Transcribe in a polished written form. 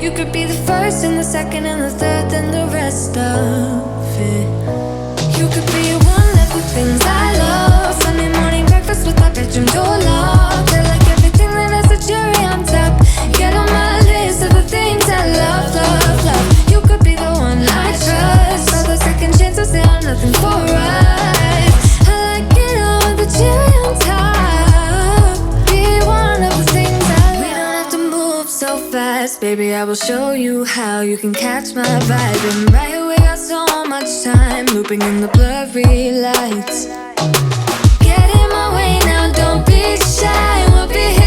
You could be the first and the second and the third, then the rest of it. You could be one of the things I love. Sunday morning breakfast with my bedroom door locked. I like everything that has a cherry on top. Get on my list of the things I love, love, love. You could be the one I trust. All the second chances, they are nothing for us. I like it all with the cherry on top. Be one of the things I love. We don't have to move so fast, baby, I will show you how you can catch my vibe. And right away, got so much time, looping in the blurry lights. Get in my way now, don't be shy. We'll be